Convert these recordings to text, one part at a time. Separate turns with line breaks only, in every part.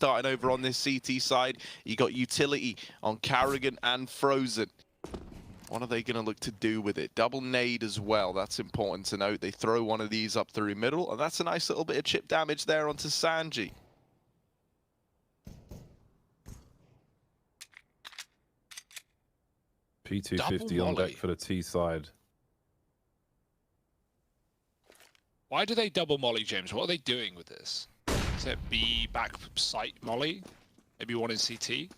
starting over on this CT side. You got utility on Karrigan and Frozen. What are they going to look to do with it? Double nade as well. That's important to note. They throw one of these up through middle, and that's a nice little bit of chip damage there onto Sanji.
P250 on deck for the T side.
Why do they double molly, James? What are they doing with this? Is it B back site molly? Maybe one in CT?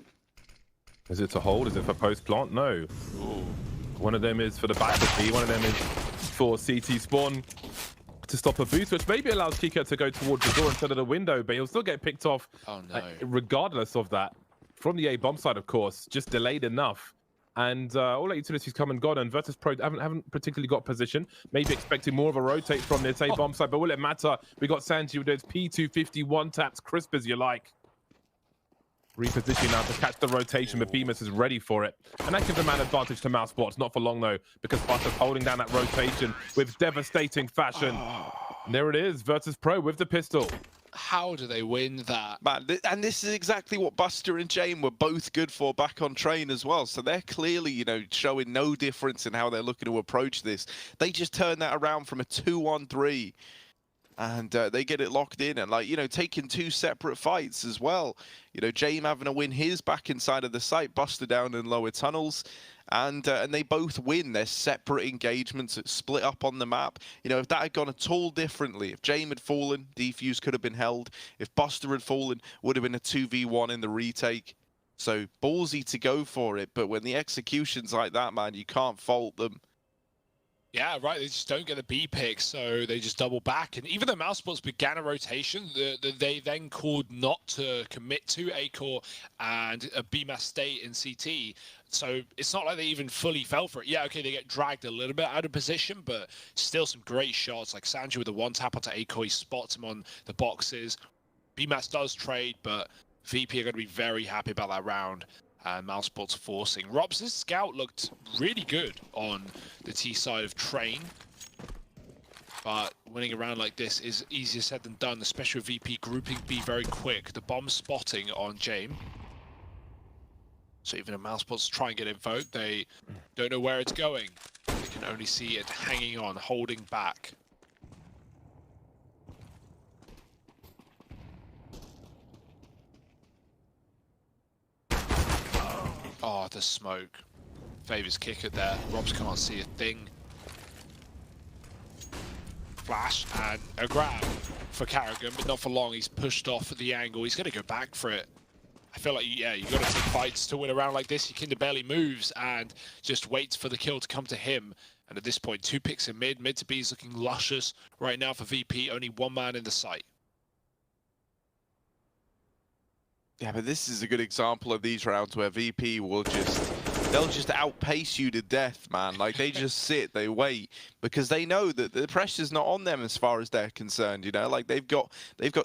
Is it to hold? Is it for post plant? No.
Ooh.
One of them is for the back of B, one of them is for CT spawn to stop a boost, which maybe allows Kiko to go towards the door instead of the window, but he'll still get picked off.
Oh no.
Regardless of that. From the A bomb side, of course, just delayed enough. And all that utilities come and gone, and VİRTUS Pro haven't particularly got position. Maybe expecting more of a rotate from this A bomb side, but will it matter? We got Sanji with those P250 one taps, crisp as you like. Repositioning now to catch the rotation, but Bemis is ready for it. And that gives a man advantage to Mousesports, not for long though, because VİRTUS holding down that rotation with devastating fashion. And there it is, VİRTUS Pro with the pistol.
How do they win that?
Man, and this is exactly what Buster and Jane were both good for back on train as well. So they're clearly, you know, showing no difference in how they're looking to approach this. They just turn that around from a 2-on-3. And they get it locked in and, like, you know, taking two separate fights as well. You know, Jame having to win his back inside of the site, Buster down in lower tunnels. And they both win their separate engagements, split up on the map. You know, if that had gone at all differently, if Jame had fallen, defuse could have been held. If Buster had fallen, would have been a 2v1 in the retake. So ballsy to go for it. But when the execution's like that, man, you can't fault them.
Yeah, right. They just don't get the B pick, so they just double back. And even though Mousesports began a rotation, they then called not to commit to A core and a B mass state in CT. So it's not like they even fully fell for it. Yeah, okay, they get dragged a little bit out of position, but still some great shots. Like Sanji with the one tap onto A core, he spots him on the boxes. B mass does trade, but VP are going to be very happy about that round. And Mousesports forcing. ropz' scout looked really good on the T side of train. But winning a round like this is easier said than done, especially with VP grouping B very quick. The bomb spotting on Jame. So even if Mousesports try and get info, they don't know where it's going. They can only see it hanging on, holding back. Oh, the smoke. Favors kicker there. ropz can't see a thing. Flash and a grab for Karrigan, but not for long. He's pushed off at the angle. He's going to go back for it. I feel like, yeah, you got to take fights to win a round like this. Yakinda barely moves and just waits for the kill to come to him. And at this point, 2 picks in mid. Mid to B is looking luscious right now for VP. Only 1 man in the site.
Yeah, but this is a good example of these rounds where VP will they'll just outpace you to death, man. Like, they just sit, they wait, because they know that the pressure's not on them as far as they're concerned, you know? Like, they've got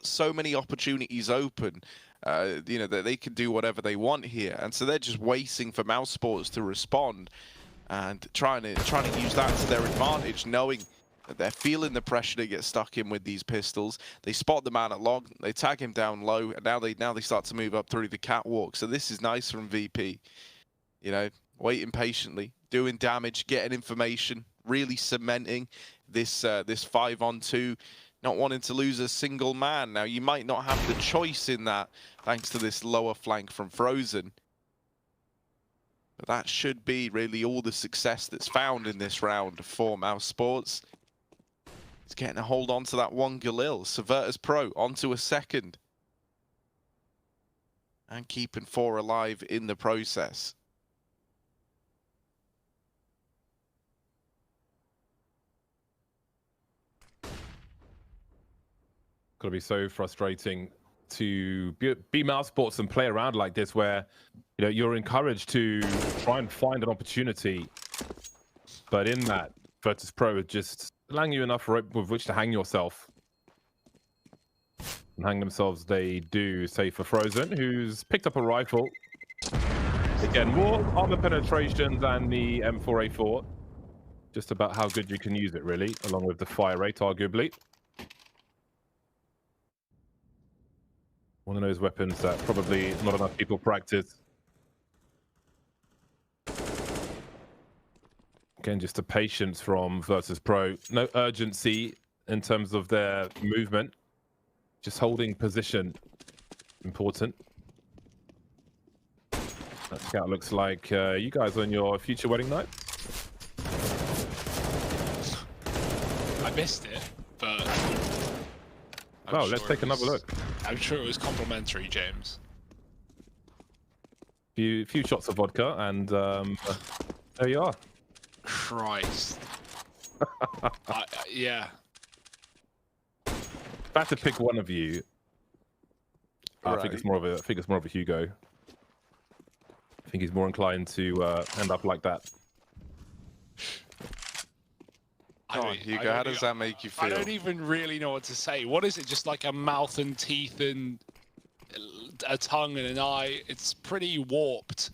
so many opportunities open, you know, that they can do whatever they want here. And so they're just waiting for Mousesports to respond and trying to use that to their advantage, knowing that they're feeling the pressure to get stuck in with these pistols. They spot the man at long, they tag him down low, and now they start to move up through the catwalk. So this is nice from VP. You know, waiting patiently, doing damage, getting information, really cementing this 5-on-2, not wanting to lose a single man. Now, you might not have the choice in that, thanks to this lower flank from Frozen. But that should be really all the success that's found in this round for Mousesports. He's getting a hold on to that one Galil. So VİRTUS Pro onto a second. And keeping 4 alive in the process.
Got to be so frustrating to be Mousesports and play around like this, where, you know, you're encouraged to try and find an opportunity, but in that, VİRTUS Pro is just allowing you enough rope with which to hang yourself. And hang themselves they do, say for Frozen, who's picked up a rifle. Again, more armor penetration than the M4A4. Just about how good you can use it, really, along with the fire rate, arguably. One of those weapons that probably not enough people practice. Again, just a patience from VİRTUS Pro. No urgency in terms of their movement. Just holding position. Important. That scout looks like you guys on your future wedding night.
I missed it, but...
Oh, let's take another look.
I'm sure it was complimentary, James.
Few shots of vodka, and there you are.
Christ. Yeah.
If I had to pick one of you, I think it's more of a Hugo. I think he's more inclined to end up like that.
Come on, Hugo, how does that make you feel?
I don't even really know what to say. What is it? Just like a mouth and teeth and a tongue and an eye? It's pretty warped.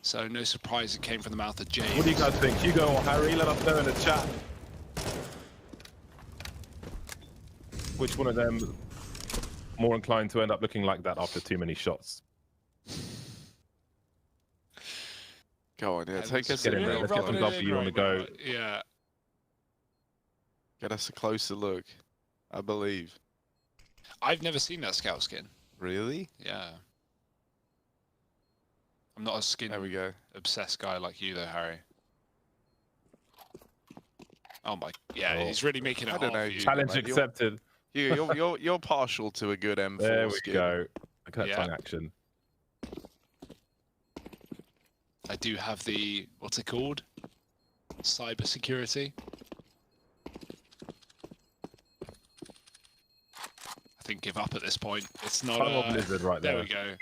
So no surprise it came from the mouth of James.
What do you guys think? Hugo or Harry? Let us know in the chat. Which one of them more inclined to end up looking like that after too many shots?
Go on, yeah, take us
get in there. Let's get some W on the go.
Yeah.
Get us a closer look, I believe.
I've never seen that scout skin.
Really?
Yeah. I'm not a skin
There we go.
obsessed guy like you though, Harry. Oh my, yeah,
Oh.
he's really making it
I don't
hard
know,
for you.
Challenge
mate,
accepted.
You're partial to a good M4
There we
skin.
go. Look at that
Yeah.
tongue action.
I do have the, what's it called? Cyber security. I think give up at this point. It's not
Tongue of lizard right there.
There we go.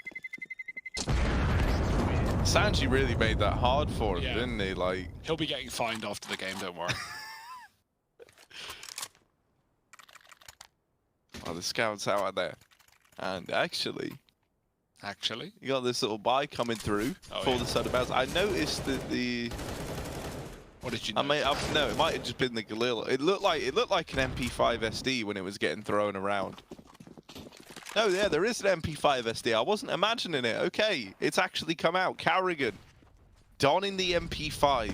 Sanji really made that hard for him,
Yeah.
didn't he? Like,
He'll be getting fined after the game, don't worry.
oh, the scouts out there. And actually,
Actually.
you got this little buy coming through
Oh,
for
yeah.
the side of bounds. I noticed that
What did you
I
know?
may no, it might have just been the Galil. It looked like an MP5 SD when it was getting thrown around. No, yeah, there is an MP5 SD. I wasn't imagining it. Okay, it's actually come out. Carrigan donning the MP5.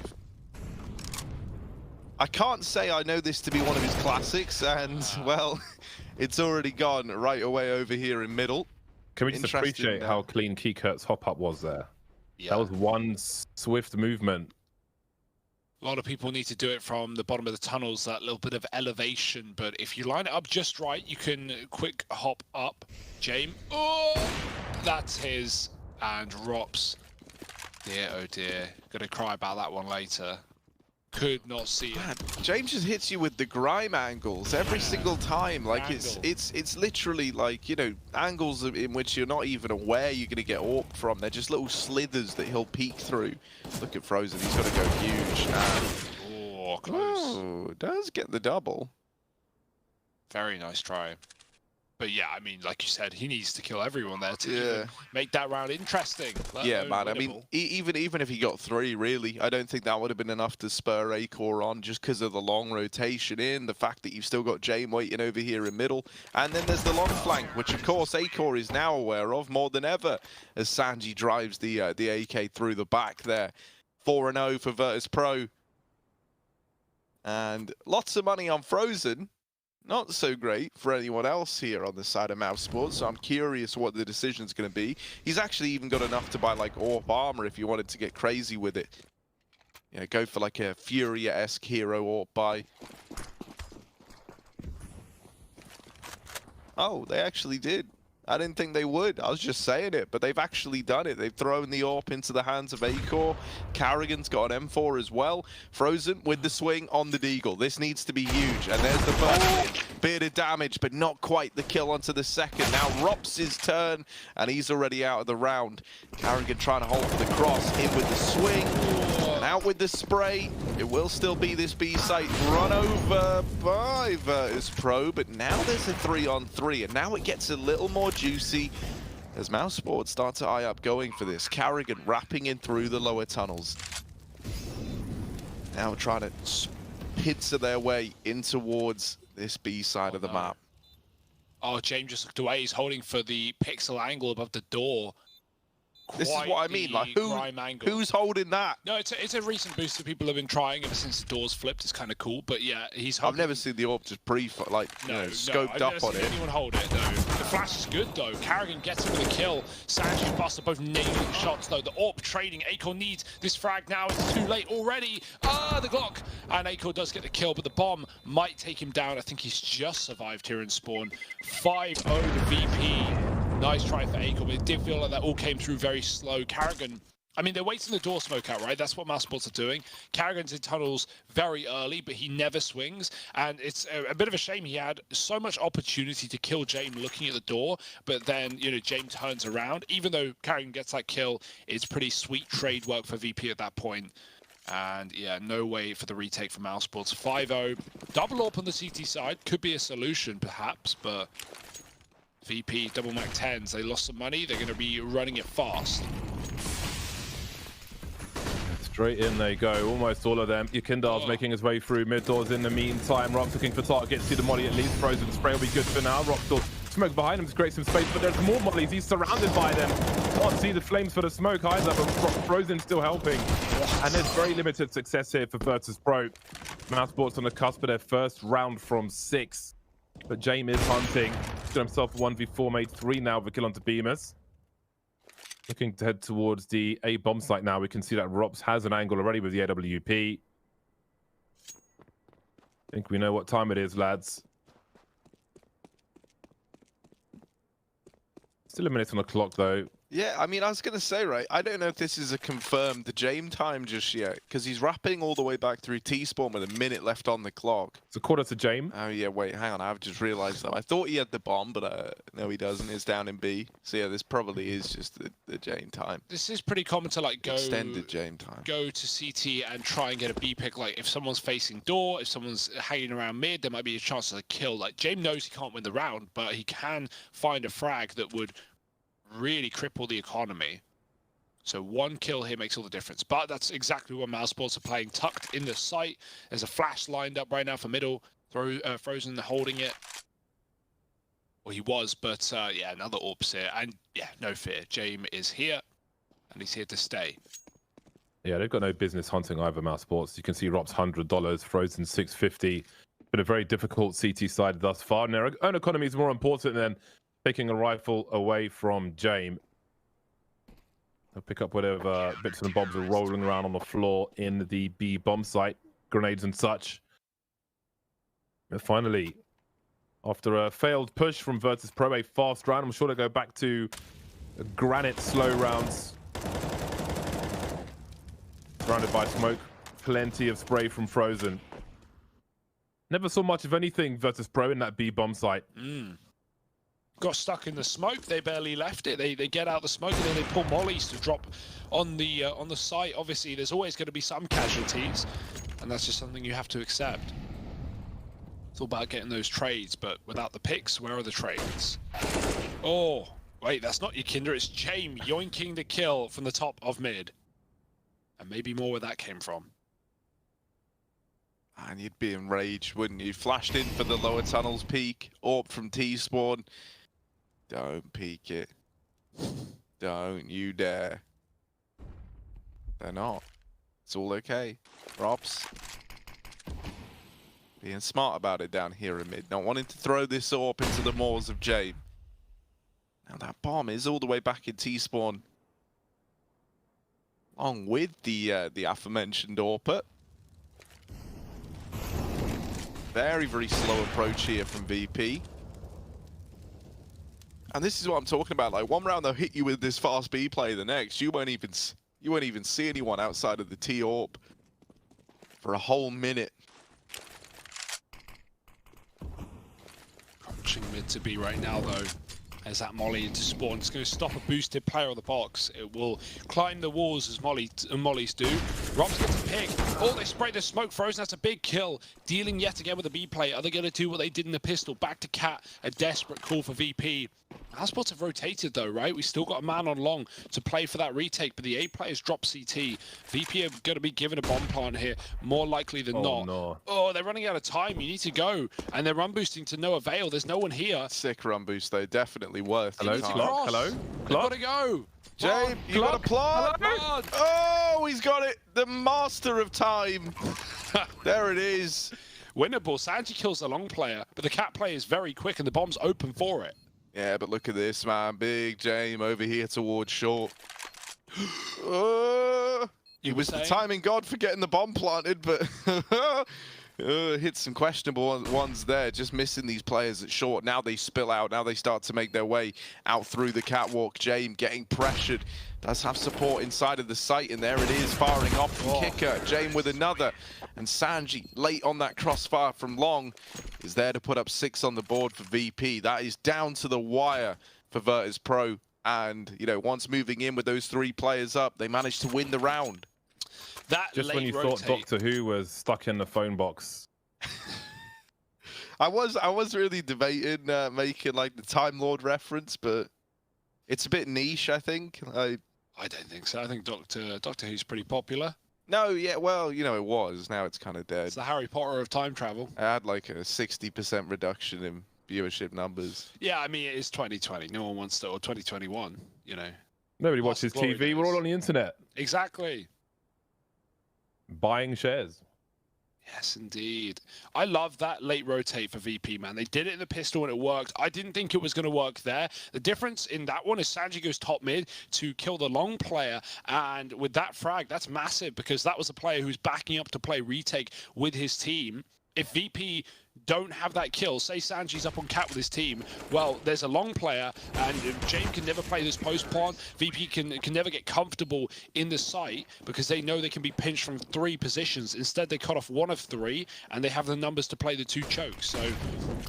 I can't say I know this to be one of his classics, and well, it's already gone right away over here in middle.
Can we just
Interesting,
appreciate how clean CeRq's hop up was there?
Yeah.
That was one swift movement.
A lot of people need to do it from the bottom of the tunnels, that little bit of elevation. But if you line it up just right, you can quick hop up. James. Oh, that's his. And ropz. Dear, oh dear. Gonna cry about that one later. Could not see it.
Man, James just hits you with the grime angles every single time. Like it's literally like, you know, angles in which you're not even aware you're gonna get AWP from. They're just little slithers that he'll peek through. Look at Frozen, he's gotta go huge.
Oh, close.
Oh, does get the double.
Very nice try. But yeah, I mean, like you said, he needs to kill everyone there to
Yeah.
even make that round interesting.
Yeah, man. I mean, even if he got 3, really, I don't think that would have been enough to spur aCore on, just because of the long rotation in, the fact that you've still got James waiting over here in middle, and then there's the long flank, which of course aCore is now aware of more than ever, as Sanji drives the AK through the back there. 4-0 for VİRTUS Pro, and lots of money on Frozen. Not so great for anyone else here on the side of Mousesports, so I'm curious what the decision's going to be. He's actually even got enough to buy like AWP armor if you wanted to get crazy with it. You know, go for like a Furia-esque hero AWP buy. Oh, they actually did. I didn't think they would. I was just saying it, but they've actually done it. They've thrown the AWP into the hands of aCore. Carrigan's got an M4 as well. Frozen with the swing on the Deagle. This needs to be huge. And there's the first bit of damage, but not quite the kill onto the second. Now ropz' turn, and he's already out of the round. Carrigan trying to hold for the cross. In with the swing, and out with the spray. It will still be this B site run over by VİRTUS Pro, but now there's a 3-on-3, and now it gets a little more juicy as Mousesports start to eye up going for this. Carrigan wrapping in through the lower tunnels. Now trying to pincer their way in towards this B side of the map.
Oh, James just looked away. He's holding for the pixel angle above the door.
This is what I mean. Like, who's holding that?
No, it's a recent boost that people have been trying ever since the doors flipped. It's kind of cool, but yeah, he's.
I've never seen the orb just scoped up on it.
Anyone hold it though. The flash is good though. Cadian gets him with a kill. Sanji and Buster both nailing shots though. The orb trading. Acorn needs this frag now. It's too late already. Ah, the Glock, and Acorn does get the kill, but the bomb might take him down. I think he's just survived here in spawn. 5-0 to VP. Nice try for Acorn, but it did feel like that all came through very slow. Karrigan, I mean, they're waiting the door smoke out, right? That's what Mousesports are doing. Karrigan's in tunnels very early, but he never swings. And it's a bit of a shame. He had so much opportunity to kill James looking at the door, but then, you know, James turns around. Even though Karrigan gets that kill, it's pretty sweet trade work for VP at that point. And yeah, no way for the retake for Mousesports. 5-0. Double AWP on the CT side. Could be a solution, perhaps, but... VP, double Mac 10s, they lost some money, they're going to be running it fast.
Straight in they go, almost all of them. jaCkz making his way through mid doors in the meantime. ropz looking for targets, see the molly at least. Frozen spray will be good for now. ropz doors smoke behind him to create some space, but there's more mollies. He's surrounded by them. Can't see the flames for the smoke either, but Frozen still helping. And there's very limited success here for VİRTUS Pro. Mousesports on the cusp of their first round from 6. But James is hunting. He's got himself a 1v4, made 3 now with a kill onto Beamers. Looking to head towards the A bomb site now. We can see that ropz has an angle already with the AWP. I think we know what time it is, lads. Still a minute on the clock, though.
Yeah, I mean, I was going to say, right, I don't know if this is a confirmed James time just yet, because he's wrapping all the way back through T-spawn with a minute left on the clock.
It's a quarter to James.
Oh, yeah, wait, hang on, I've just realized that. I thought he had the bomb, but no, he doesn't. It's down in B. So, yeah, this probably is just the James time.
This is pretty common to, like, go...
Extended James time.
Go to CT and try and get a B pick. Like, if someone's facing door, if someone's hanging around mid, there might be a chance of a kill. Like, James knows he can't win the round, but he can find a frag that would really cripple the economy. So 1 kill here makes all the difference. But that's exactly what Mousesports are playing. Tucked in the site. There's a flash lined up right now for middle. Frozen holding it. Well, he was, but yeah, another AWP here. And yeah, no fear. James is here, and he's here to stay.
Yeah, they've got no business hunting either, Mousesports. You can see ropz $100, Frozen $650. Been a very difficult CT side thus far. And their own economy is more important than taking a rifle away from James. I'll pick up whatever bits and bobs are rolling around on the floor in the B bomb site, grenades and such. And finally, after a failed push from VİRTUS Pro, a fast round, I'm sure they'll go back to granite slow rounds. Surrounded by smoke, plenty of spray from Frozen. Never saw much of anything VİRTUS Pro in that B bomb site.
Got stuck in the smoke. They barely left it. They get out the smoke and then they pull mollies to drop on the site. Obviously, there's always going to be some casualties, and that's just something you have to accept. It's all about getting those trades, but without the picks, where are the trades? Oh, wait, that's not jaCkz. It's James yoinking the kill from the top of mid, and maybe more where that came from.
And you'd be enraged, wouldn't you? Flashed in for the lower tunnels peak, AWP from T-spawn. Don't peek it. Don't you dare. They're not. It's all okay. ropz being smart about it down here in mid. Not wanting to throw this AWP into the maws of James. Now that bomb is all the way back in T-spawn. Along with the aforementioned AWP. Very, very slow approach here from VP. And this is what I'm talking about. Like, one round they'll hit you with this fast B play, the next you won't even see anyone outside of the T AWP for a whole minute.
Crunching mid to B right now though. As that molly into spawn, it's going to stop a boosted player on the box. It will climb the walls as mollies do. ropz gets a pick. Oh, they spray the smoke. Frozen has a big kill. Dealing yet again with a B play. Are they going to do what they did in the pistol? Back to Cat. A desperate call for VP. Mousesports have rotated though, right? We still got a man on long to play for that retake, but the A players drop CT. VP are going to be given a bomb plant here, more likely than not.
No.
Oh, they're running out of time. You need to go. And they're run boosting to no avail. There's no one here.
Sick run boost though, definitely worth
Hello,
your time.
Clock. Hello,
They've
Clock.
got to go.
Jabe, you got a plant?
Hello?
Oh, he's got it. The master of time. There it is.
Winnable. Sanji kills the long player, but the cat player is very quick and the bomb's open for it.
Yeah, but look at this, man. Big James over here towards short. He was the timing god for getting the bomb planted, but hit some questionable ones there. Just missing these players at short. Now they spill out. Now they start to make their way out through the catwalk. James getting pressured. Does have support inside of the site, and there it is, firing off from Kicker. James with another. And Sanji, late on that crossfire from long, is there to put up 6 on the board for VP. That is down to the wire for Virtus Pro. And, you know, once moving in with those 3 players up, they managed to win the round.
That
Just when you
rotate.
thought Doctor Who was stuck in the phone box.
I was really debating making like the Time Lord reference, but it's a bit niche, I think.
I don't think so. I think Doctor Who's pretty popular.
No, yeah, well, you know, it was. Now it's kind of dead.
It's the Harry Potter of time travel.
I had like a 60% reduction in viewership numbers.
Yeah, I mean, it is 2020. No one wants to, or 2021, you know.
Nobody watches TV. We're all on the internet.
Exactly.
Buying shares.
Yes, indeed. I love that late rotate for VP, man. They did it in the pistol and it worked. I didn't think it was going to work there. The difference in that one is Sanji goes top mid to kill the long player. And with that frag, that's massive because that was a player who's backing up to play retake with his team. If VP don't have that kill, say Sanji's up on cat with his team, well, there's a long player, and James can never play this post plant. VP can never get comfortable in the site because they know they can be pinched from 3 positions. Instead, they cut off 1 of 3, and they have the numbers to play the 2 chokes. So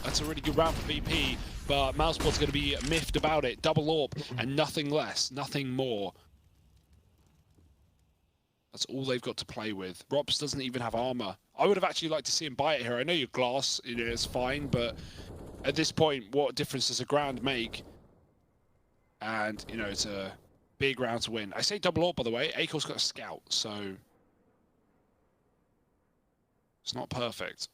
that's a really good round for VP, but Mousesports going to be miffed about it. Double AWP and nothing less, nothing more. That's all they've got to play with. ropz doesn't even have armor. I would have actually liked to see him buy it here. I know your glass, you know, is fine, but at this point, what difference does a grand make? And, you know, it's a big round to win. I say double AWP, by the way. Akor's got a scout, so it's not perfect.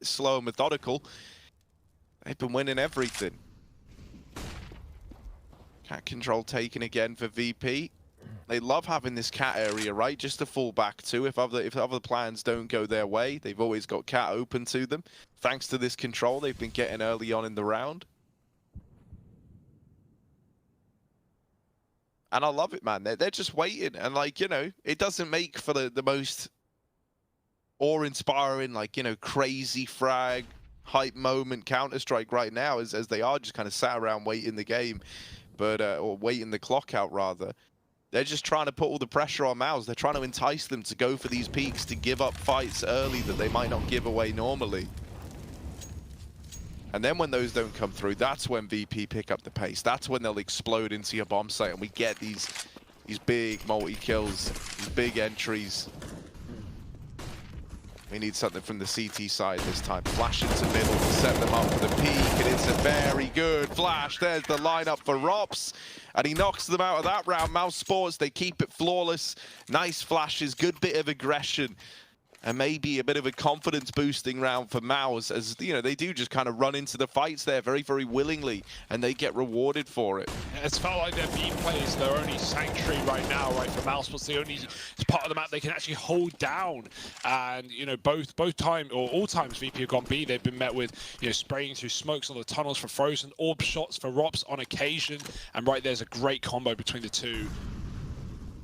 Slow and methodical. They've been winning everything. Cat control taken again for VP. They love having this cat area, right? Just to fall back to. If other plans don't go their way, they've always got cat open to them. Thanks to this control they've been getting early on in the round. And I love it, man. They're just waiting. And, like, you know, it doesn't make for the most awe-inspiring, like, you know, crazy frag, hype moment Counter-Strike right now, as they are just kind of sat around waiting the game, but or waiting the clock out, rather. They're just trying to put all the pressure on Mouse. They're trying to entice them to go for these peaks, to give up fights early that they might not give away normally. And then when those don't come through, that's when VP pick up the pace. That's when they'll explode into your bomb site, and we get these big multi-kills, these big entries. We need something from the CT side this time. Flash into middle to set them up for the peak, and it's a very good flash. There's the lineup for ropz, and he knocks them out of that round. Mousesports, they keep it flawless. Nice flashes, good bit of aggression, and maybe a bit of a confidence boosting round for Mouse, as you know, they do just kind of run into the fights there very, very willingly, and they get rewarded for it.
It's felt like their B plays their only sanctuary right now, right, for Mousesports. The only part of the map they can actually hold down. And, you know, both times, or all times VP have gone B, they've been met with, you know, spraying through smokes on the tunnels for Frozen, orb shots for ropz on occasion. And right there's a great combo between the two.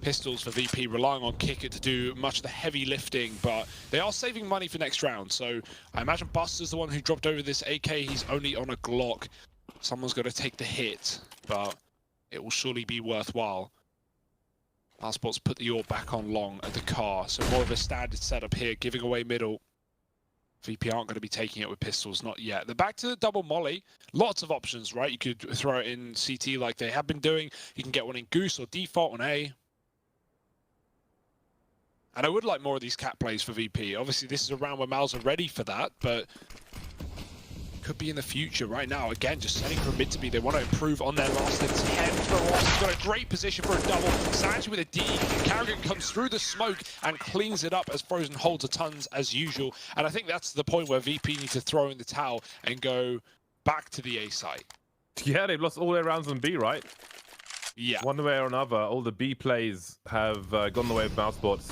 Pistols for VP, relying on Kicker to do much of the heavy lifting, but they are saving money for next round. So I imagine Buster's the one who dropped over this AK. He's only on a Glock. Someone's got to take the hit, but it will surely be worthwhile. Mousesports put the orb back on long at the car, so more of a standard setup here, giving away middle. VP aren't going to be taking it with pistols, not yet. They're back to the double molly. Lots of options, right? You could throw it in CT like they have been doing. You can get one in Goose or default on A. And I would like more of these cat plays for VP. Obviously, this is a round where Mouse are ready for that, but could be in the future. Right now, again, just setting for mid to be. They want to improve on their last attempt. But Ross has got a great position for a double. Sanji with a D. Carrigan comes through the smoke and cleans it up as Frozen holds a tons as usual. And I think that's the point where VP need to throw in the towel and go back to the A site.
Yeah, they've lost all their rounds on B, right?
Yeah.
One way or another, all the B plays have gone the way of Mousesports.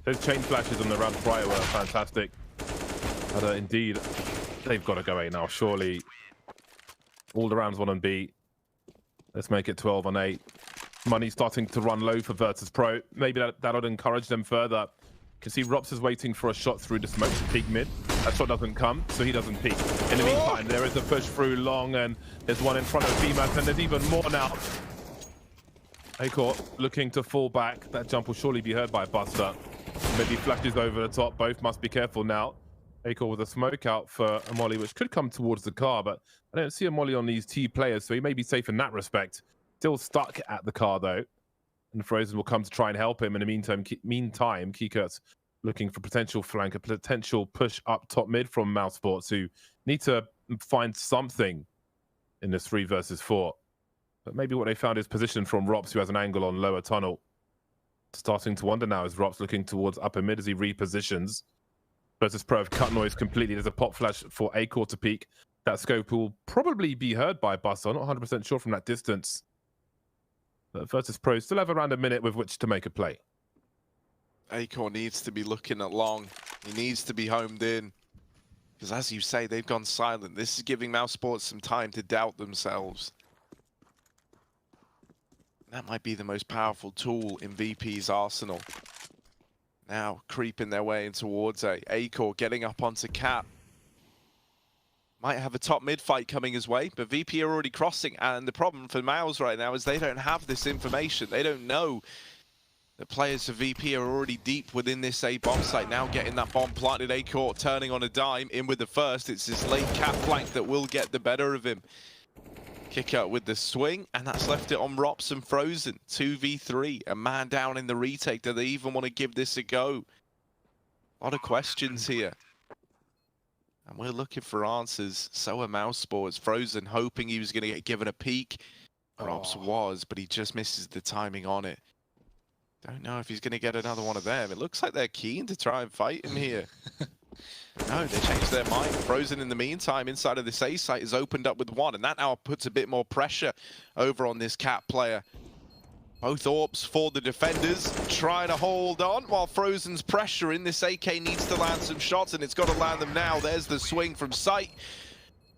Those chain flashes on the round prior were fantastic. But indeed, they've got to go A now, surely. All the rounds 1 on B. Let's make it 12 on 8. Money starting to run low for VİRTUS Pro. Maybe that would encourage them further. You can see ropz is waiting for a shot through the smoke to peek mid. That shot doesn't come, so he doesn't peek. In the meantime, there is a push through long, and there's one in front of VMAS, and there's even more now. jaCkz looking to fall back. That jump will surely be heard by Buster. Maybe flashes over the top. Both must be careful now. jaCkz with a smoke out for a molly, which could come towards the car, but I don't see a molly on these T players, so he may be safe in that respect. Still stuck at the car, though. And Frozen will come to try and help him. In the meantime, jaCkz looking for potential flank, a potential push up top mid from Mousesports, who need to find something in this 3 versus 4. But maybe what they found is position from ropz, who has an angle on lower tunnel. Starting to wonder now as ropz looking towards upper mid as he repositions. VİRTUS Pro have cut noise completely. There's a pop flash for jaCkz to peek. That scope will probably be heard by Buster. I'm not 100% sure from that distance. But VİRTUS Pro still have around a minute with which to make a play.
jaCkz needs to be looking at long. He needs to be homed in. Because as you say, they've gone silent. This is giving Mousesports some time to doubt themselves. That might be the most powerful tool in VP's arsenal. Now creeping their way in towards A. jaCkz getting up onto Cap. Might have a top mid fight coming his way, but VP are already crossing. And the problem for Mouse right now is they don't have this information. They don't know that players of VP are already deep within this A bomb site. Now getting that bomb planted, jaCkz turning on a dime, in with the first. It's this late Cap flank that will get the better of him. Kick out with the swing, and that's left it on ropz and Frozen. 2v3, a man down in the retake. Do they even want to give this a go? A lot of questions here. And we're looking for answers. So are Mousesports. Frozen hoping he was going to get given a peek. ropz was, but he just misses the timing on it. Don't know if he's going to get another one of them. It looks like they're keen to try and fight him here. No, they changed their mind. Frozen, in the meantime, inside of this A site, is opened up with one, and that now puts a bit more pressure over on this Cat player. Both AWPs for the defenders, trying to hold on while Frozen's pressuring. This AK needs to land some shots, and it's got to land them now. There's the swing from sight.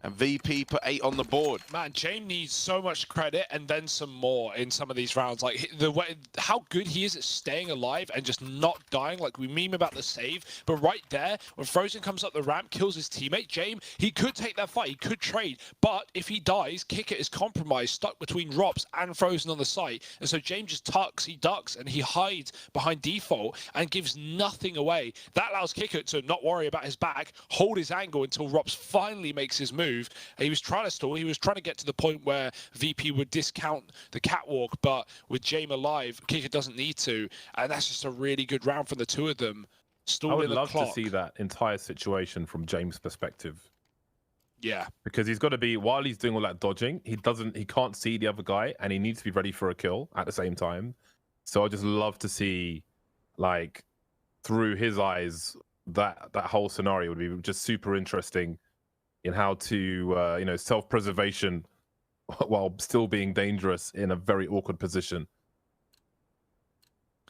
And VP put 8 on the board.
Man, jaCkz needs so much credit and then some more in some of these rounds. Like the way, how good he is at staying alive and just not dying. Like we meme about the save, but right there, when Frozen comes up the ramp, kills his teammate, jaCkz, he could take that fight, he could trade. But if he dies, Kicker is compromised, stuck between ropz and Frozen on the site. And so jaCkz just tucks, he ducks, and he hides behind default and gives nothing away. That allows Kicker to not worry about his back, hold his angle until ropz finally makes his move. He was trying to stall. He was trying to get to the point where VP would discount the catwalk, but with jaCkz alive, Kicker doesn't need to, and that's just a really good round from the two of them.
I would love to see that entire situation from jaCkz's perspective.
Yeah,
because he's got to be, while he's doing all that dodging, he can't see the other guy, and he needs to be ready for a kill at the same time. So I just love to see, like, through his eyes, that whole scenario would be just super interesting. In how to, you know, self-preservation while still being dangerous in a very awkward position.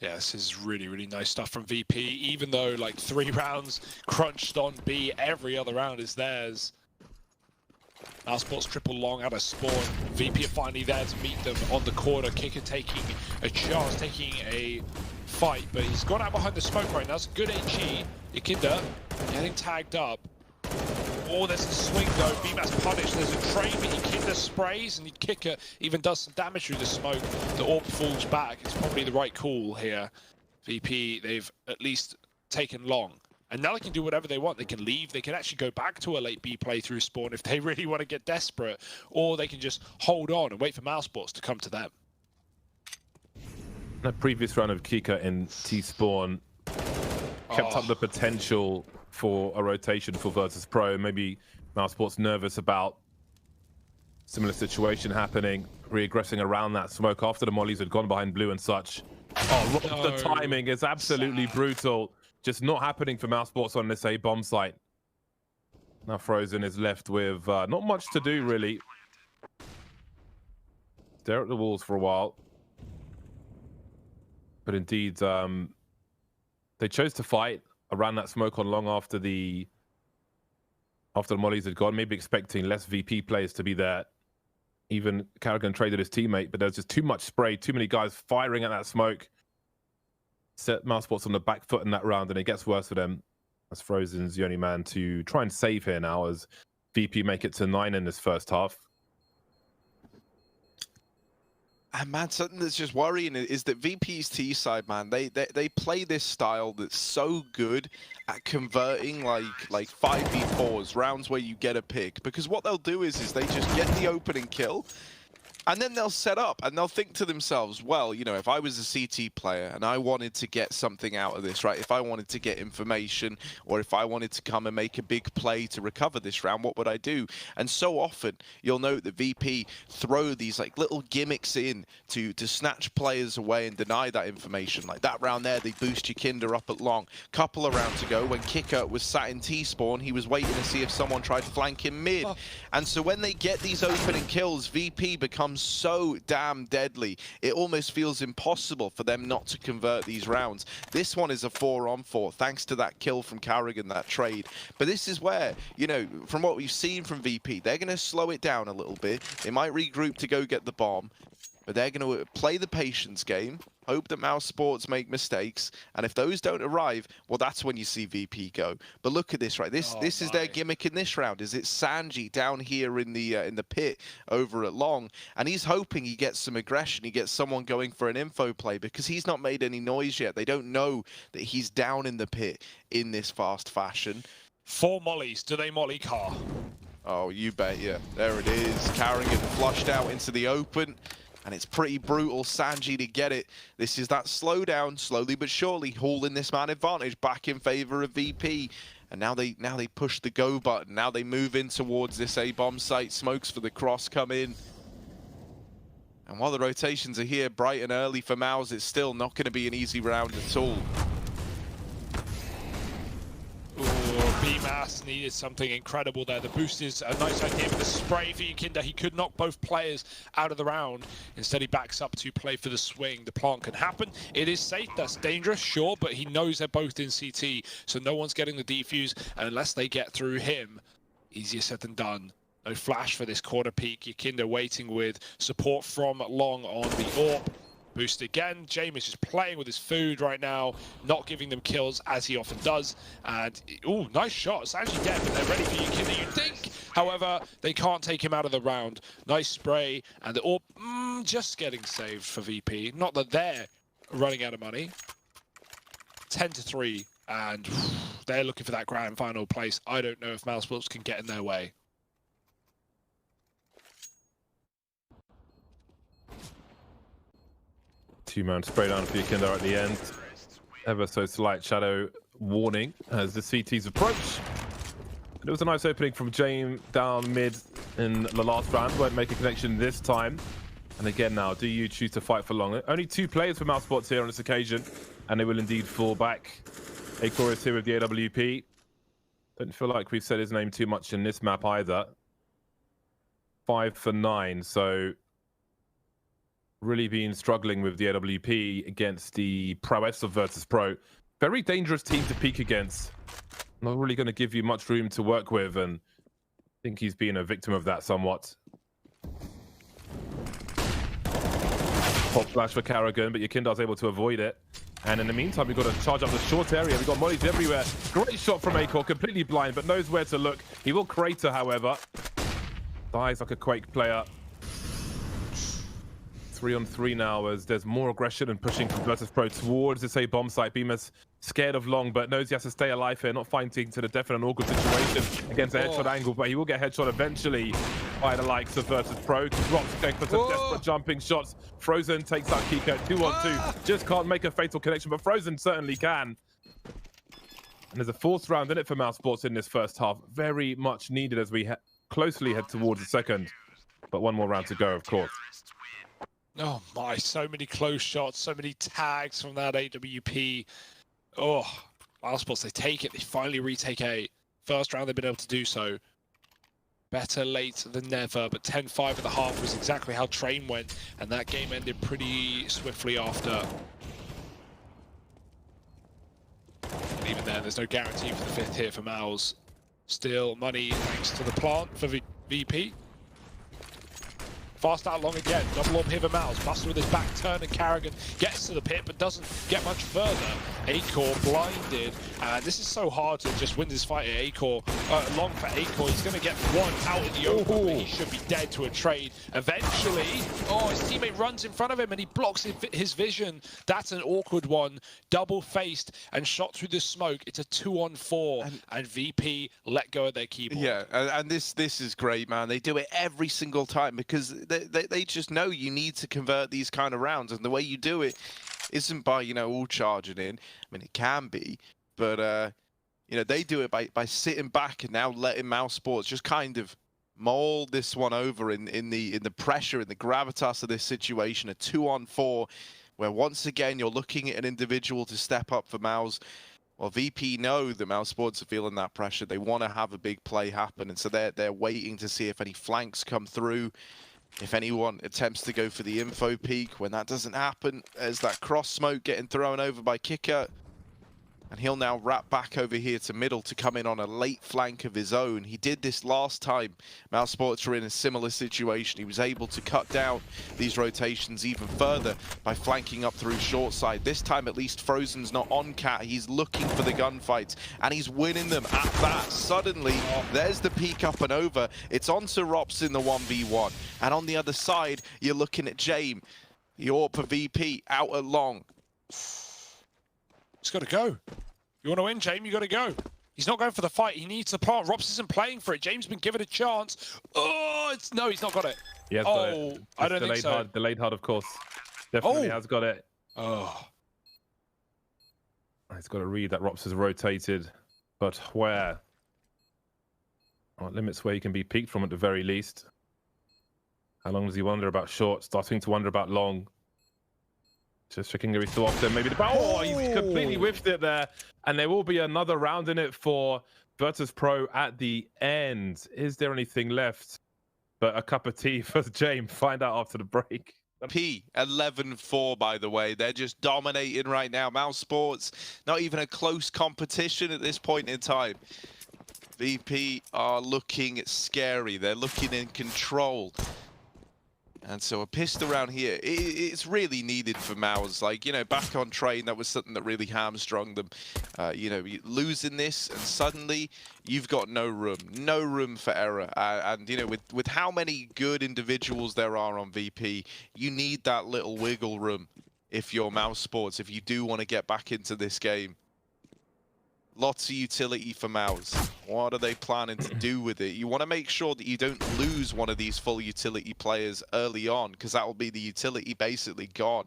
Yeah, this is really, really nice stuff from VP. Even though, like, 3 rounds crunched on B, every other round is theirs. Mousesports triple long out of spawn. VP are finally there to meet them on the corner. Kicker taking a chance, taking a fight, but he's gone out behind the smoke right now. It's a good HE. jaCkz getting tagged up. Oh, there's a swing though. VMA's punished. There's a trade, but jaCkz sprays, and Kicker even does some damage through the smoke. The AWP falls back. It's probably the right call here. VP, they've at least taken long. And now they can do whatever they want. They can leave. They can actually go back to a late B play through spawn if they really want to get desperate. Or they can just hold on and wait for Mousesports to come to them.
The previous round of Kicker in T-spawn kept up the potential for a rotation for Virtus Pro. Maybe Mousesports nervous about similar situation happening, reaggressing around that smoke after the mollies had gone behind blue and such. Oh, no. The timing is absolutely brutal. Just not happening for Mousesports on this A bomb site. Now Frozen is left with not much to do really. Stare at the walls for a while. But indeed, they chose to fight around that smoke on long after the mollies had gone, maybe expecting less VP players to be there. Even Cadian traded his teammate, but there's just too much spray, too many guys firing at that smoke. Set Mousesports on the back foot in that round, and it gets worse for them. As Frozen's the only man to try and save here now, as VP make it to 9 in this first half.
And man, something that's just worrying is that VP's T side, man, they play this style that's so good at converting like 5v4s, rounds where you get a pick. Because what they'll do is they just get the opening kill, and then they'll set up and they'll think to themselves, well, you know, if I was a CT player and I wanted to get something out of this, right? If I wanted to get information, or if I wanted to come and make a big play to recover this round, what would I do? And so often you'll note that VP throw these like little gimmicks in to snatch players away and deny that information. Like that round there, they boost jaCkz up at long. Couple of rounds ago, when Kicker was sat in T-spawn, he was waiting to see if someone tried to flank him mid. And so when they get these opening kills, VP becomes so damn deadly. It almost feels impossible for them not to convert these rounds. This one is a 4-on-4 thanks to that kill from Carrigan, that trade. But this is where, you know, from what we've seen from VP, they're going to slow it down a little bit. They might regroup to go get the bomb, but they're going to play the patience game, hope that Mousesports make mistakes, and if those don't arrive, well, that's when you see VP go. But look at this, right? This is their gimmick in this round. Is it's Sanji down here in the pit over at long, and he's hoping he gets some aggression. He gets someone going for an info play because he's not made any noise yet. They don't know that he's down in the pit in this fast fashion.
4 mollies. Do they molly car?
Oh, you bet, yeah. There it is. Carrigan flushed out into the open. And it's pretty brutal, Sanji, to get it. This is that slowdown, slowly but surely, hauling this man advantage back in favor of VP. And now they push the go button. Now they move in towards this A-bomb site. Smokes for the cross come in. And while the rotations are here bright and early for Mouse, it's still not going to be an easy round at all.
Ooh, BMAS needed something incredible there. The boost is a nice idea with the spray for jaCkz. He could knock both players out of the round. Instead, he backs up to play for the swing. The plant can happen. It is safe. That's dangerous, sure, but he knows they're both in CT, so no one's getting the defuse. And unless they get through him, easier said than done. No flash for this corner peek. jaCkz waiting with support from Long on the AWP. Boost again. jaCkz is just playing with his food right now, not giving them kills as he often does. And oh, nice shot. It's actually dead, but they're ready for jaCkz, you'd think. However, they can't take him out of the round. Nice spray, and the AWP just getting saved for VP. Not that they're running out of money. 10-3, and they're looking for that grand final place. I don't know if Mousesports can get in their way.
Two-man spray down for jaCkz at the end. Ever so slight shadow warning as the CTs approach. It was a nice opening from jaCkz down mid in the last round. Won't make a connection this time. And again now, do you choose to fight for long? Only 2 players for Mousesports here on this occasion, and they will indeed fall back. Acor is here with the AWP. Don't feel like we've said his name too much in this map either. 5 for 9, so really been struggling with the AWP against the prowess of Virtus Pro. Very dangerous team to peek against. Not really going to give you much room to work with, and I think he's been a victim of that somewhat. Pop flash for Karrigan, but jaCkz is able to avoid it. And in the meantime, we've got to charge up the short area. We've got mollies everywhere. Great shot from Acor, completely blind, but knows where to look. He will crater, however. Dies like a Quake player. 3-on-3 now as there's more aggression and pushing from Virtus Pro towards this A bomb site. BMAS scared of Long, but knows he has to stay alive here, not fighting to the death in an awkward situation against a headshot angle, but he will get headshot eventually by the likes of Virtus Pro. Drops going for some desperate jumping shots. Frozen takes out Kiko 2-on-2. Just can't make a fatal connection, but Frozen certainly can. And there's a 4th round in it for Mousesports in this first half. Very much needed as we closely head towards the second. But one more round to go, of course.
Oh my, so many close shots, so many tags from that AWP. Oh, Mousesports, they take it. They finally retake A. First round, they've been able to do so. Better late than never, but 10-5 at the half was exactly how Train went, and that game ended pretty swiftly after. And even then, there's no guarantee for the 5th hit for Mouse. Still money thanks to the plant for VP. Fast out Long again, double AWP here for Mouse. Buster with his back turn, and Karrigan gets to the pit but doesn't get much further. Acor blinded, and this is so hard to just win this fight at Acor. Long for Acor, he's going to get one out in the open, but he should be dead to a trade. Eventually, his teammate runs in front of him and he blocks his vision. That's an awkward one. Double faced and shot through the smoke. It's a 2-on-4, and VP let go of their keyboard.
Yeah, and this is great, man. They do it every single time because they just know you need to convert these kind of rounds, and the way you do it isn't by, you know, all charging in. I mean, it can be, but you know, they do it by sitting back and now letting Mousesports just kind of mold this one over in the pressure and the gravitas of this situation. A 2-on-4, where once again you're looking at an individual to step up for Mouse. Well, VP know that Mousesports are feeling that pressure. They want to have a big play happen, and so they're waiting to see if any flanks come through. If anyone attempts to go for the info peak, when that doesn't happen, there's that cross smoke getting thrown over by Kicker. And he'll now wrap back over here to middle to come in on a late flank of his own. He did this last time Mousesports were in a similar situation. He was able to cut down these rotations even further by flanking up through short side. This time at least Frozen's not on Cat. He's looking for the gunfights and he's winning them at that. Suddenly, there's the peak up and over. It's on to ropz in the 1v1. And on the other side, you're looking at jaCkz. The AWP for VP out at Long.
He's got to go. You want to win, jaCkz? You got to go. He's not going for the fight. He needs the plant. ropz isn't playing for it. jaCkz's been given a chance. Oh, no, he's not got it.
He has got it.
I don't think so.
Hard, delayed hard, of course. Definitely has got it.
Oh.
He's got to read that ropz has rotated, but where? Well, it limits where he can be peaked from at the very least. How long does he wonder about short? Starting to wonder about long. Just checking every so often. Maybe the he's completely whiffed it there. And there will be another round in it for VİRTUS Pro at the end. Is there anything left but a cup of tea for jaCkz? Find out after the break.
P 11-4, by the way. They're just dominating right now. Mousesports, not even a close competition at this point in time. VP are looking scary. They're looking in control. And so a pistol around here, it's really needed for Mouse. Like, you know, back on train, that was something that really hamstrung them. You know, losing this and suddenly you've got no room for error. And, you know, with how many good individuals there are on VP, you need that little wiggle room if you're Mousesports, if you do want to get back into this game. Lots of utility for Mouse. What are they planning to do with it? You want to make sure that you don't lose one of these full utility players early on, because that will be the utility basically gone.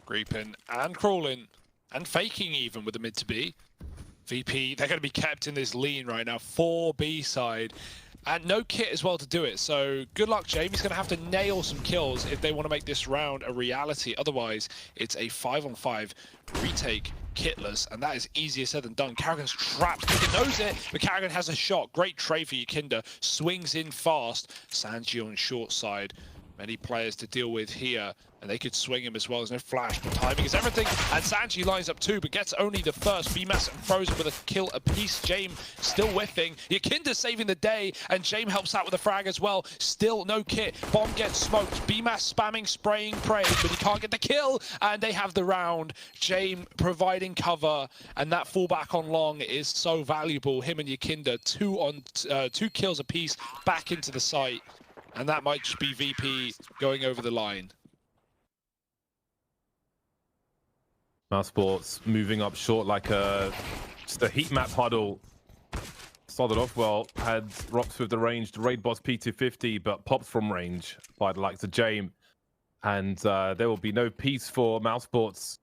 Creeping and crawling and faking even with the mid to B. VP, they're going to be kept in this lean right now. 4B side. And no kit as well to do it. So good luck, jaCkz. He's going to have to nail some kills if they want to make this round a reality. Otherwise, it's a 5-on-5 retake kitless, and that is easier said than done. Karrigan's trapped. He knows it, but Cadian has a shot. Great trade for jaCkz. Swings in fast. Sanji on short side. Many players to deal with here, and they could swing him as well. There's no flash, but timing is everything. And Sanji lines up too, but gets only the first. VMAS and Frozen with a kill apiece. jaCkz still whiffing. jaCkz saving the day, and jaCkz helps out with a frag as well. Still no kit. Bomb gets smoked. VMAS spamming, spraying, praying, but he can't get the kill, and they have the round. jaCkz providing cover, and that fallback on long is so valuable. Him and jaCkz, two kills apiece back into the site. And that might just be VP going over the line.
Mousesports moving up short like just a heat map huddle. Started off well, had ropz with the ranged raid boss P250, but popped from range by the likes of jaCkz. And there will be no peace for Mousesports.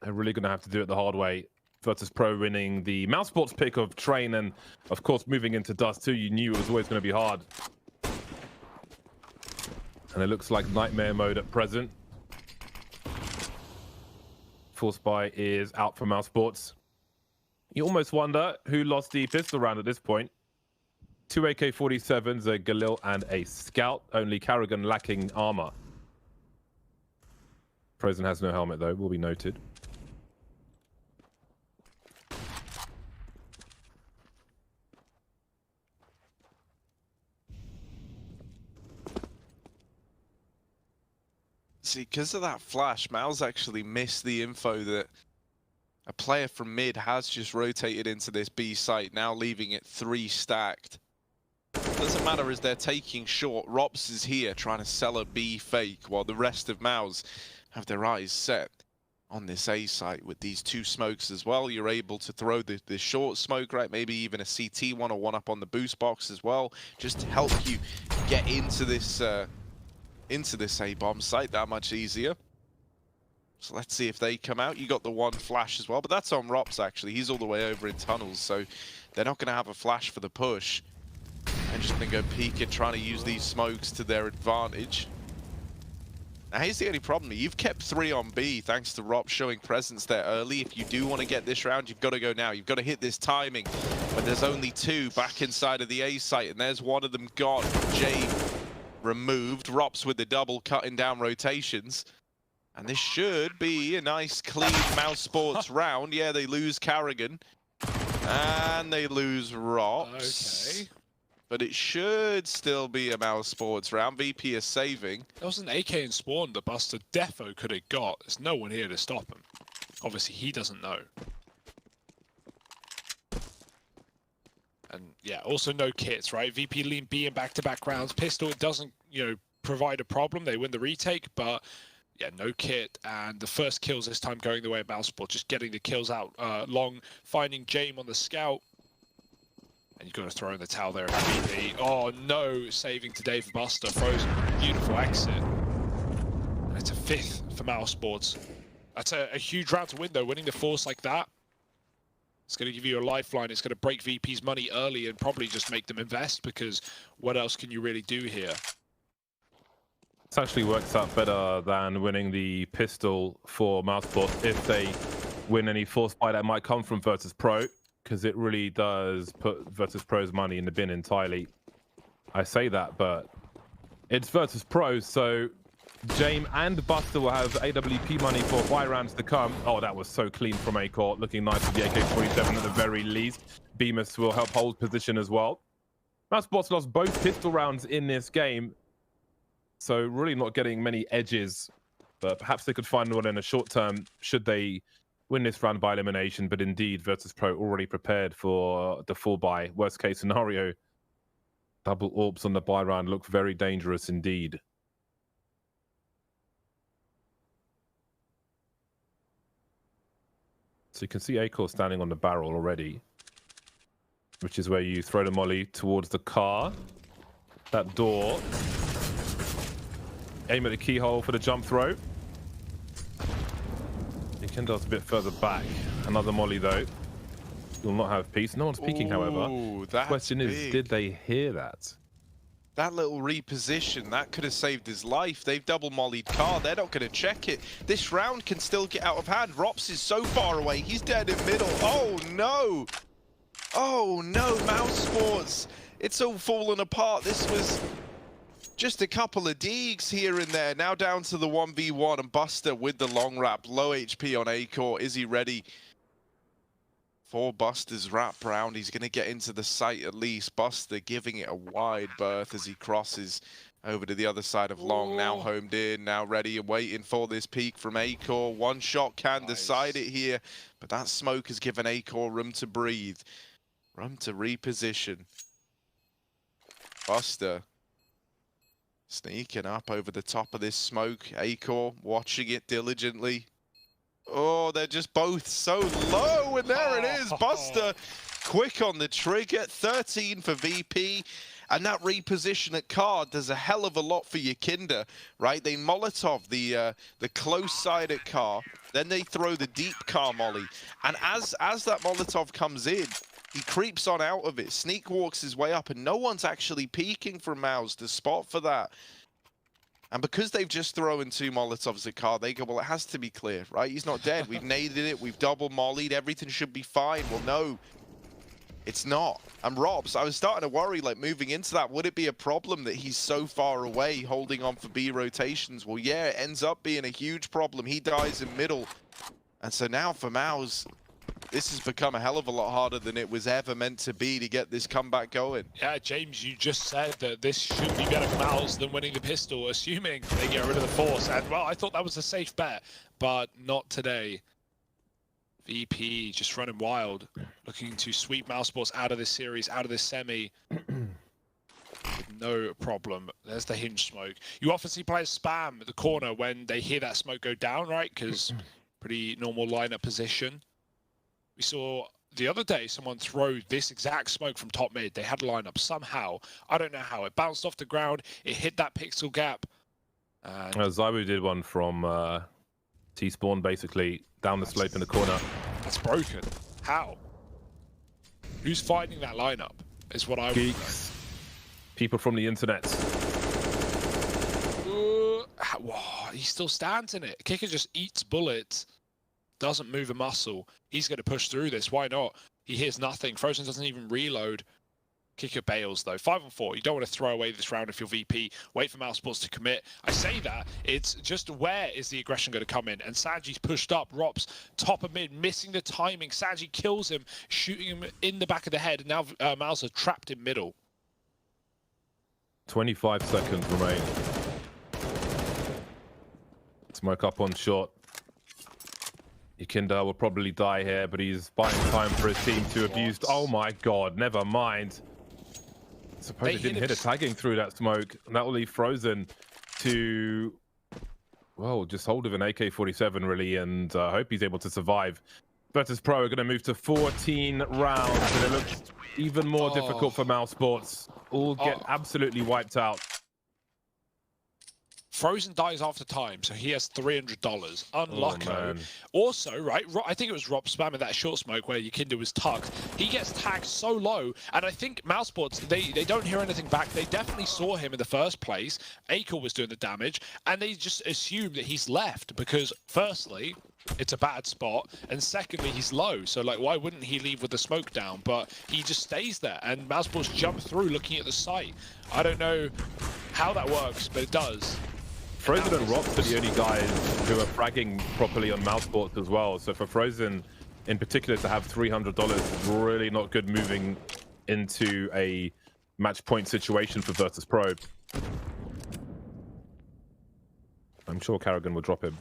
They're really going to have to do it the hard way. VİRTUS Pro winning the Mousesports pick of train, and of course moving into DUST2, you knew it was always going to be hard. And it looks like nightmare mode at present. Full spy is out for Mousesports. You almost wonder who lost the pistol round at this point. 2 AK-47s, a Galil and a Scout. Only Karrigan lacking armor. Frozen has no helmet though, will be noted.
See, because of that flash, Mouse actually missed the info that a player from mid has just rotated into this B site, now leaving it 3 stacked. Doesn't matter as they're taking short. ropz is here trying to sell a B fake, while the rest of Mouse have their eyes set on this A site with these 2 smokes as well. You're able to throw the short smoke, right? Maybe even a CT one or one up on the boost box as well, just to help you get into this A-bomb site that much easier. So let's see if they come out. You got the 1 flash as well, but that's on ropz actually. He's all the way over in tunnels, so they're not going to have a flash for the push. They're just going to go peek and trying to use these smokes to their advantage. Now here's the only problem. You've kept 3 on B thanks to ropz showing presence there early. If you do want to get this round, you've got to go now. You've got to hit this timing. But there's only 2 back inside of the A site, and there's one of them gone. jaCkz removed. ropz with the double cutting down rotations. And this should be a nice clean Mousesports round. Yeah, they lose Karrigan. And they lose ropz.
Okay.
But it should still be a Mousesports round. VP is saving.
There was an AK in spawn that Buster defo could have got. There's no one here to stop him. Obviously, he doesn't know. And yeah, also no kits, right? VP lean B in back-to-back rounds. Pistol, it doesn't, you know, provide a problem. They win the retake, but yeah, no kit. And the first kills this time going the way of Mousesports, just getting the kills out long, finding jaCkz on the Scout. And you've got to throw in the towel there at VP. Oh no, saving today for Buster. Frozen, beautiful exit. And it's a 5th for Mousesports. That's a huge round to win though, winning the force like that. It's going to give you a lifeline. It's going to break VP's money early and probably just make them invest, because what else can you really do here?
This actually works out better than winning the pistol for Mousesports if they win any force buy that might come from VİRTUS Pro, because it really does put VİRTUS Pro's money in the bin entirely. I say that, but it's VİRTUS Pro, so James and Buster will have AWP money for buy rounds to come. Oh, that was so clean from Acor, looking nice with the AK-47 at the very least. Bemis will help hold position as well. Mousesports lost both pistol rounds in this game, so really not getting many edges, but perhaps they could find one in a short term should they win this round by elimination. But indeed, VİRTUS Pro already prepared for the full buy. Worst case scenario, double orbs on the buy round look very dangerous indeed. So you can see Acor standing on the barrel already, which is where you throw the molly towards the car. That door. Aim at the keyhole for the jump throw. Kindle's a bit further back. Another molly though. Will not have peace. No one's peeking, however. The question is, did they hear that?
That little reposition, that could have saved his life. They've double mollied car. They're not going to check it. This round can still get out of hand. ropz is so far away. He's dead in middle. Oh no. Oh no, Mousesports. It's all fallen apart. This was just a couple of deegs here and there. Now down to the 1v1, and Buster with the long wrap. Low HP on Acor. Is he ready for Buster's wrap round? He's going to get into the site at least. Buster giving it a wide berth as he crosses over to the other side of long. Now homed in, now ready and waiting for this peek from Acor. One shot can decide it here, but that smoke has given Acor room to breathe, room to reposition. Buster sneaking up over the top of this smoke. Acor watching it diligently. Oh, they're just both so low, and there it is. Buster quick on the trigger. 13 for VP, and that reposition at card does a hell of a lot for jaCkz, right? They Molotov the close side at car, then they throw the deep car molly, and as that Molotov comes in, he creeps on out of it, sneak walks his way up, and no one's actually peeking from Mouse to spot for that. And because they've just thrown 2 Molotovs at car, they go, well, it has to be clear, right? He's not dead. We've naded it. We've double mollied. Everything should be fine. Well, no, it's not. And ropz, I was starting to worry, like, moving into that, would it be a problem that he's so far away holding on for B rotations? Well, yeah, it ends up being a huge problem. He dies in middle. And so now for Mouse, this has become a hell of a lot harder than it was ever meant to be to get this comeback going.
Yeah, James, you just said that this should be better for Mouse than winning the pistol, assuming they get rid of the force. And, well, I thought that was a safe bet, but not today. VP just running wild, looking to sweep Mousesports out of this series, out of this semi. With no problem. There's the hinge smoke. You often see players spam the corner when they hear that smoke go down, right? Because pretty normal lineup position. We saw the other day someone throw this exact smoke from top mid. They had a lineup somehow. I don't know how. It bounced off the ground. It hit that pixel gap. And
zywoo did one from T-spawn, basically, down the slope in the corner.
That's broken. How? Who's finding that lineup is what I want to know.
Geeks. People from the internet.
Whoa, he still stands in it. Kicker just eats bullets. Doesn't move a muscle. He's going to push through this. Why not? He hears nothing. Frozen doesn't even reload. Kicker bails though. 5-on-4. You don't want to throw away this round if you're VP. Wait for Mousesports to commit. I say that. It's just where is the aggression going to come in? And Sanji's pushed up. ropz top of mid, missing the timing. Sanji kills him, shooting him in the back of the head. And now Mouse are trapped in middle.
25 seconds remain. Smoke up on short. jaCkz will probably die here, but he's buying time for his team to abuse. Oh my god, never mind. Suppose he didn't hit a tagging through that smoke. And that will leave Frozen to, well, just hold of an AK-47 really, and hope he's able to survive. VİRTUS Pro are going to move to 14 rounds, and it looks even more difficult for Mousesports. All get absolutely wiped out.
Frozen dies after time, so he has $300. Unlucky.
man.
Also, right, I think it was Rob spamming that short smoke where JaCkz was tucked. He gets tagged so low, and I think Mousesports, they don't hear anything back. They definitely saw him in the first place. jaCkz was doing the damage, and they just assume that he's left because, firstly, it's a bad spot, and secondly, he's low. So, like, why wouldn't he leave with the smoke down? But he just stays there, and Mousesports jump through looking at the site. I don't know how that works, but it does.
Frozen and ropz are the only guys who are fragging properly on Mousesports as well. So for Frozen, in particular, to have $300 is really not good moving into a match point situation for VİRTUS Pro. I'm sure Karrigan will drop him.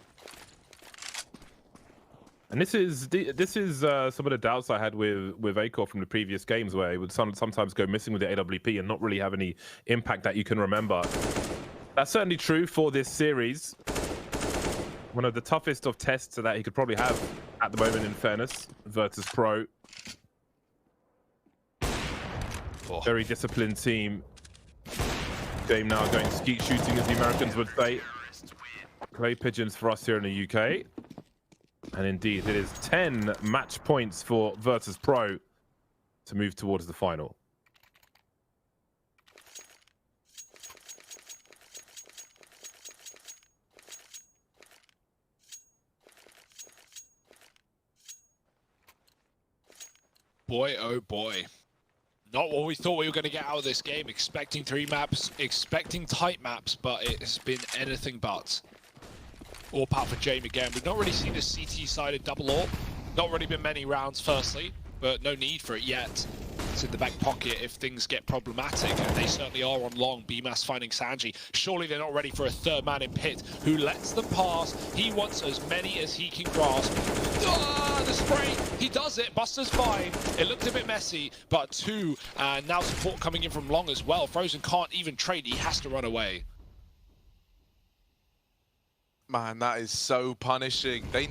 And this is some of the doubts I had with jaCkz from the previous games, where he would sometimes go missing with the AWP and not really have any impact that you can remember. That's certainly true for this series. One of the toughest of tests that he could probably have at the moment, in fairness. VİRTUS Pro.
Oh.
Very disciplined team. Game now going skeet shooting, as the Americans would say. Clay pigeons for us here in the UK. And indeed, it is 10 match points for VİRTUS Pro to move towards the final.
Boy, oh boy. Not what we thought we were going to get out of this game. Expecting 3 maps, expecting tight maps, but it's been anything but. All power for Jamie again. We've not really seen this CT-sided double AWP. Not really been many rounds, firstly, but no need for it yet. It's in the back pocket if things get problematic, and they certainly are on long. BMAS finding Sanji. Surely they're not ready for a third man in pit who lets them pass. He wants as many as he can grasp. Ah, the spray! He does it. Buster's fine. It looked a bit messy, but 2, and now support coming in from long as well. Frozen can't even trade. He has to run away.
Man, that is so punishing. They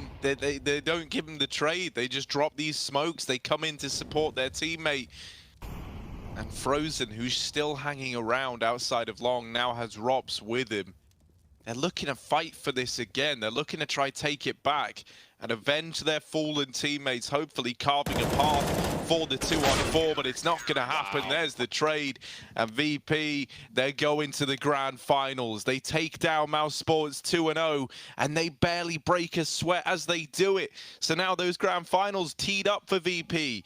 don't give him the trade. They just drop these smokes. They come in to support their teammate. And Frozen, who's still hanging around outside of long, now has ropz with him. They're looking to fight for this again. They're looking to try take it back and avenge their fallen teammates, hopefully carving a path for the 2-on-4, but it's not going to happen. Wow. There's the trade, and VP, they're going to the grand finals. They take down Mousesports 2-0, and they barely break a sweat as they do it. So now those grand finals teed up for VP.